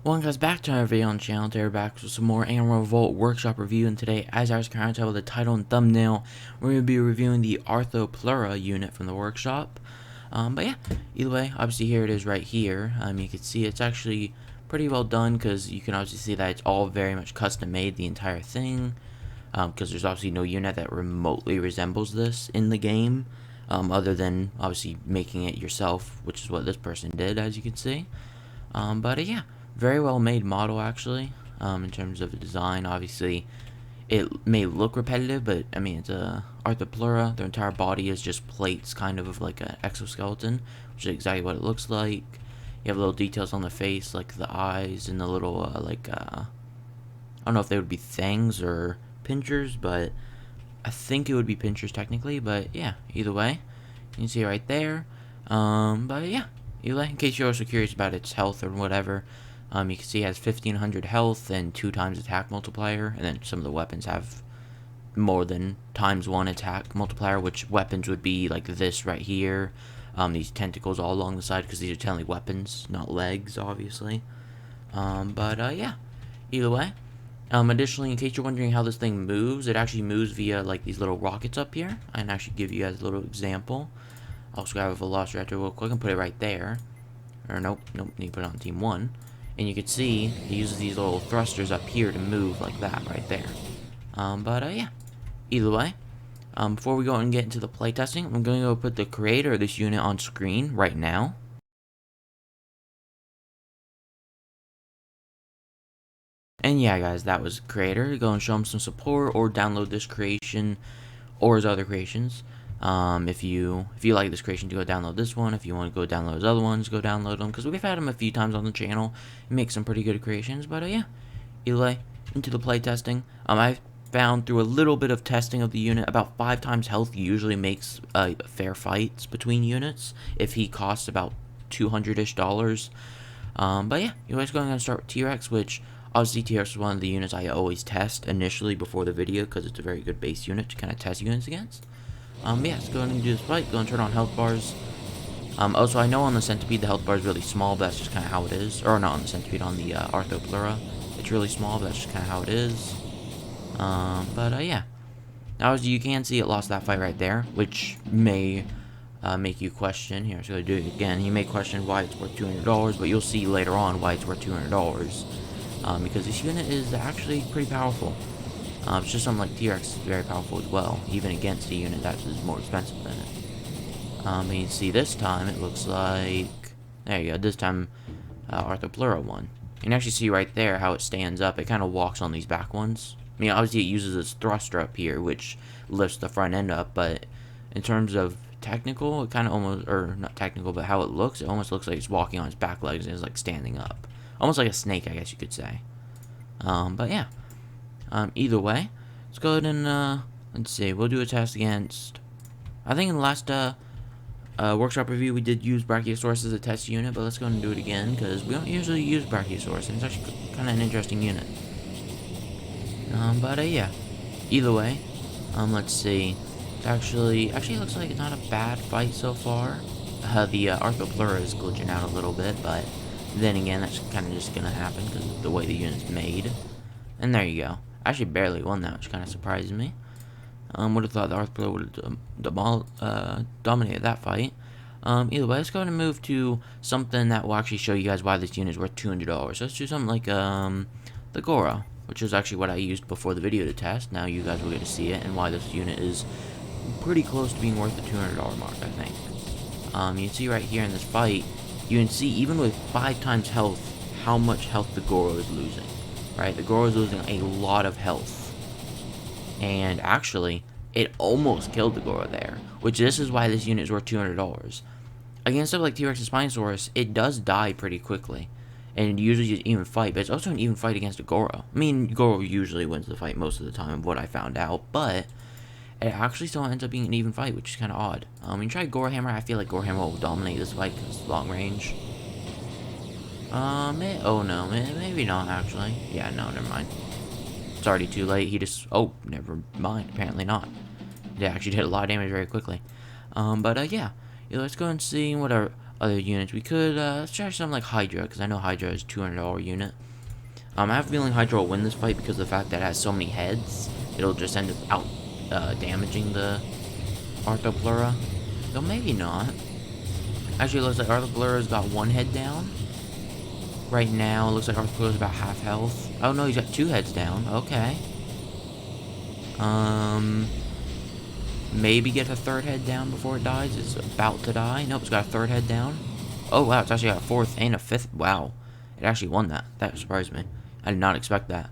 Welcome guys back to our video on the channel. Today we're back with some more Revolt workshop review, and today, as I was kind of tell with the title and thumbnail, we're going to be reviewing the Arthropleura unit from the workshop. But yeah, either way, obviously here it is right here. You can see it's actually pretty well done because you can obviously see that it's all very much custom made, the entire thing. Because there's obviously no unit that remotely resembles this in the game, other than obviously making it yourself, which is what this person did, as you can see. But yeah, very well made model actually. In terms of the design, obviously it may look repetitive, but I mean, it's a Arthropleura. Their entire body is just plates, kind of like an exoskeleton, which is exactly what it looks like. You have little details on the face, like the eyes and the little I don't know if they would be fangs or pinchers, but I think it would be pinchers technically. But yeah, either way, you can see right there. But yeah, either way, in case you're also curious about its health or whatever, you can see it has 1500 health and 2 times attack multiplier, and then some of the weapons have more than ×1 attack multiplier, which weapons would be like this right here. These tentacles all along the side, because these are technically weapons, not legs, obviously. But yeah, either way. Additionally, in case you're wondering how this thing moves, it actually moves via like these little rockets up here. I can actually give you guys a little example. I'll just grab a velociraptor real quick and put it right there. Or nope, need to put it on team 1. And you can see he uses these little thrusters up here to move like that right there. But yeah, either way, before we go and get into the playtesting, I'm going to go put the creator of this unit on screen right now. And yeah, guys, that was creator. Go and show him some support, or download this creation or his other creations. If you like this creation, to go download this one. If you want to go download his other ones, go download them, because we've had him a few times on the channel. He makes some pretty good creations. But yeah, either way, into the playtesting. I found through a little bit of testing of the unit, about 5 times health usually makes fair fights between units if he costs about $200-ish. But yeah, you're always going to start with T-Rex, which obviously T-Rex is one of the units I always test initially before the video, because it's a very good base unit to kind of test units against. Yeah, let's go ahead and do this fight. Go and turn on health bars. Also, I know on the Centipede the health bar is really small, but that's just kind of how it is. Or not on the Centipede, on the Arthropleura. It's really small, but that's just kind of how it is. But yeah. Now, as you can see, it lost that fight right there, which may make you question. Here, so I'm going to do it again. You may question why it's worth $200, but you'll see later on why it's worth $200. Because this unit is actually pretty powerful. It's just something like T-Rex is very powerful as well, even against a unit that is more expensive than it. And you can see this time it looks like, there you go, this time Arthropleura won. You can actually see right there how it stands up. It kind of walks on these back ones. I mean, obviously it uses this thruster up here, which lifts the front end up, but in terms of technical, it kind of almost, or not technical, but how it almost looks like it's walking on its back legs and is like standing up. Almost like a snake, I guess you could say. But yeah. Either way, let's go ahead and, let's see, we'll do a test against, I think in the last, workshop review we did use Brachiosaurus as a test unit, but let's go ahead and do it again, because we don't usually use Brachiosaurus, and it's actually kind of an interesting unit. But yeah, either way, let's see, it's actually looks like it's not a bad fight so far. The Arthropleura is glitching out a little bit, but then again, that's kind of just gonna happen, because of the way the unit's made. And there you go. I actually barely won that, which kind of surprised me. Would have thought the Arthropleura would have dominated that fight. Either way, let's go ahead and move to something that will actually show you guys why this unit is worth $200. So let's do something like the Goro, which is actually what I used before the video to test. Now you guys will get to see it, and why this unit is pretty close to being worth the $200 mark, I think. You can see right here in this fight, you can see even with 5 times health, how much health the Goro is losing. Right, the Goro is losing a lot of health, and actually, it almost killed the Goro there, which this is why this unit is worth $200. Against stuff like T-Rex and Spinosaurus, it does die pretty quickly, and usually an even fight, but it's also an even fight against a Goro. I mean, Goro usually wins the fight most of the time, of what I found out, but it actually still ends up being an even fight, which is kind of odd. When you try Goro Hammer, I feel like Goro Hammer will dominate this fight because it's long range. Oh no, maybe not actually. Yeah, no, never mind. It's already too late. He just, oh, never mind. Apparently not. They actually did a lot of damage very quickly. But yeah, let's go and see what our other units. We could let's try something like Hydra, because I know Hydra is a $200 unit. I have a feeling Hydra will win this fight because of the fact that it has so many heads. It'll just end up out damaging the Arthropleura. Though maybe not. Actually, it looks like Arthropleura's got one head down. Right now, it looks like Arthropleura's about half health. Oh no, he's got 2 heads down. Okay. Maybe get a 3rd head down before it dies. It's about to die. Nope, it's got a 3rd head down. Oh wow, it's actually got a 4th and a 5th. Wow. It actually won that. That surprised me. I did not expect that.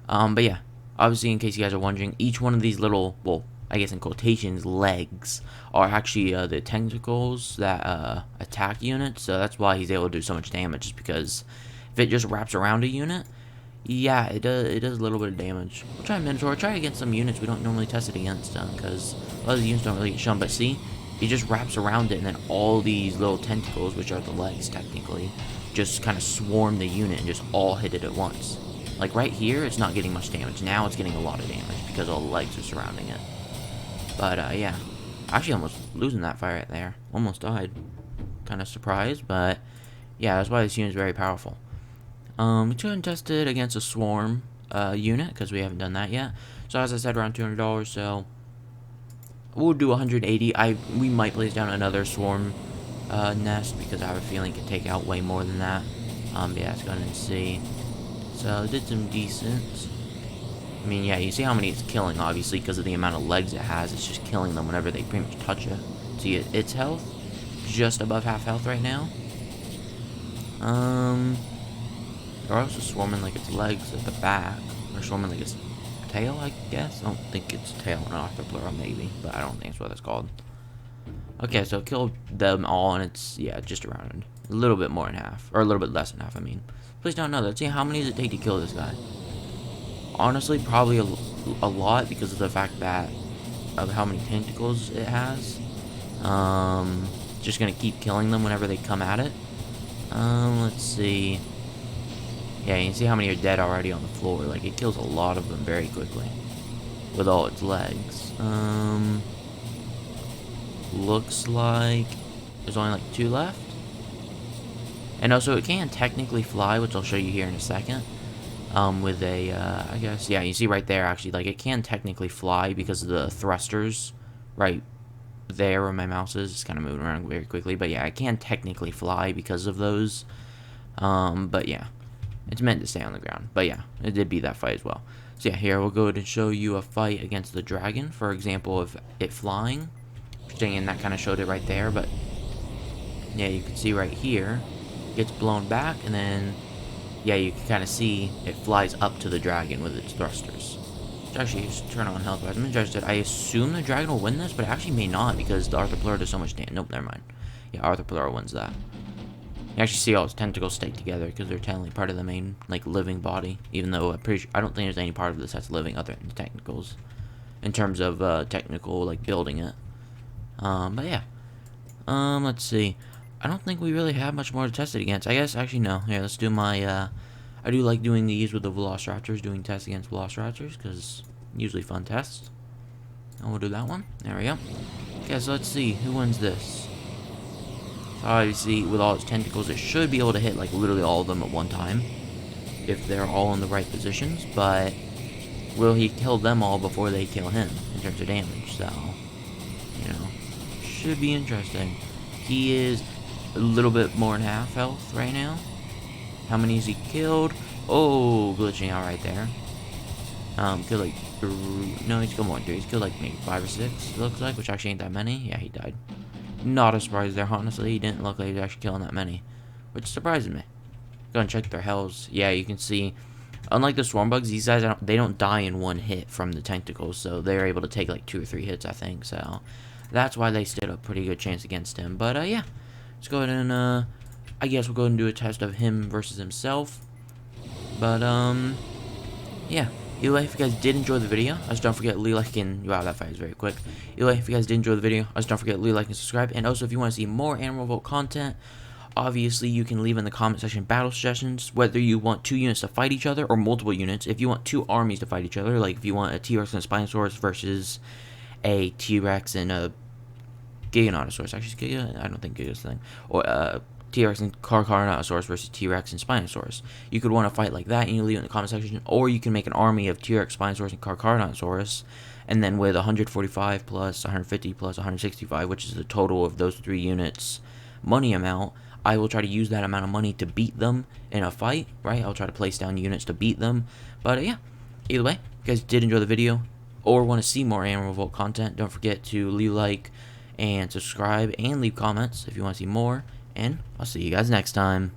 But yeah. Obviously, in case you guys are wondering, each one of these little, well, I guess in quotations, legs are actually the tentacles that attack units. So that's why he's able to do so much damage, just because if it just wraps around a unit, yeah, it does a little bit of damage. We'll try Minotaur. Try against some units we don't normally test it against, because a lot of the units don't really get shown. But see, he just wraps around it, and then all these little tentacles, which are the legs technically, just kind of swarm the unit and just all hit it at once. Like right here, it's not getting much damage. Now it's getting a lot of damage because all the legs are surrounding it. But yeah, actually almost losing that fight right there. Almost died. Kind of surprised, but yeah, that's why this unit is very powerful. We couldn't test it against a swarm unit because we haven't done that yet. So as I said, around $200. So we'll do 180. We might place down another swarm nest because I have a feeling it can take out way more than that. Yeah, let's go ahead and see. So did some decent. I mean, yeah, you see how many it's killing, obviously, because of the amount of legs it has. It's just killing them whenever they pretty much touch it. See its health, just above half health right now. They're also swarming like its legs at the back. Or swarming like its tail, I guess. I don't think it's tail in Arthropleura, maybe, but I don't think that's what it's called. Okay, so it killed them all, and it's, yeah, just around a little bit more than half, or a little bit less than half, I mean. Please don't know. Let's see how many does it take to kill this guy. Honestly, probably a lot because of the fact that of how many tentacles it has. Just gonna keep killing them whenever they come at it. Let's see. Yeah, you can see how many are dead already on the floor. Like, it kills a lot of them very quickly with all its legs. Looks like there's only like 2 left. And also, it can technically fly, which I'll show you here in a second. With a, I guess, yeah, you see right there, actually, like, it can technically fly because of the thrusters right there where my mouse is. It's kind of moving around very quickly, but yeah, it can technically fly because of those. But yeah, it's meant to stay on the ground. But yeah, it did beat that fight as well. So yeah, here we'll go ahead and show you a fight against the dragon, for example, of it flying. And that kind of showed it right there, but yeah, you can see right here, gets blown back, and then yeah, you can kind of see it flies up to the dragon with its thrusters. Actually, just turn on health. I'm interested. I assume the dragon will win this, but it actually may not because the Arthropleura does so much damage. Nope, never mind. Yeah, Arthropleura wins that. You actually see all its tentacles stay together because they're technically part of the main, like, living body. Even though I'm pretty sure, I don't think there's any part of this that's living other than the tentacles, in terms of technical, like, building it. But yeah. Let's see. I don't think we really have much more to test it against. I guess, actually, no. Yeah, let's do my, I do like doing these with the Velociraptors, doing tests against Velociraptors, because usually fun tests. And we'll do that one. There we go. Okay, so let's see. Who wins this? So obviously, with all its tentacles, it should be able to hit, like, literally all of them at one time, if they're all in the right positions, but will he kill them all before they kill him, in terms of damage? So, you know, should be interesting. He is a little bit more than half health right now. How many has he killed? Oh, glitching out right there. Killed like, no, he's killed more than 3. He's killed like maybe 5 or 6, it looks like, which actually ain't that many. Yeah, he died. Not a surprise there, honestly. He didn't look like he was actually killing that many, which surprises me. Go and check their health. Yeah, you can see, unlike the swarm bugs, these guys, they don't die in one hit from the tentacles, so they're able to take like 2 or 3 hits, I think, so that's why they stood a pretty good chance against him. But yeah, let's go ahead and I guess we'll go ahead and do a test of him versus himself. But yeah, either way, if you guys did enjoy the video, just don't forget to leave a like and, wow, that fight is very quick. Either way, if you guys did enjoy the video, just don't forget to leave a like and subscribe. And also, if you want to see more Animal Revolt content, obviously you can leave in the comment section battle suggestions, whether you want 2 units to fight each other or multiple units. If you want 2 armies to fight each other, like if you want a T-Rex and a Spinosaurus versus a T-Rex and a Giganotosaurus. Actually, I don't think Giga's the thing. Or T-Rex and Carcharodontosaurus versus T-Rex and Spinosaurus. You could want to fight like that, and you leave it in the comment section. Or you can make an army of T-Rex, Spinosaurus, and Carcharodontosaurus, and then with 145 plus 150 plus 165, which is the total of those 3 units money amount, I will try to use that amount of money to beat them in a fight, right? I'll try to place down units to beat them. But yeah, either way, if you guys did enjoy the video or want to see more Animal Revolt content, don't forget to leave a like and subscribe and leave comments if you want to see more. And I'll see you guys next time.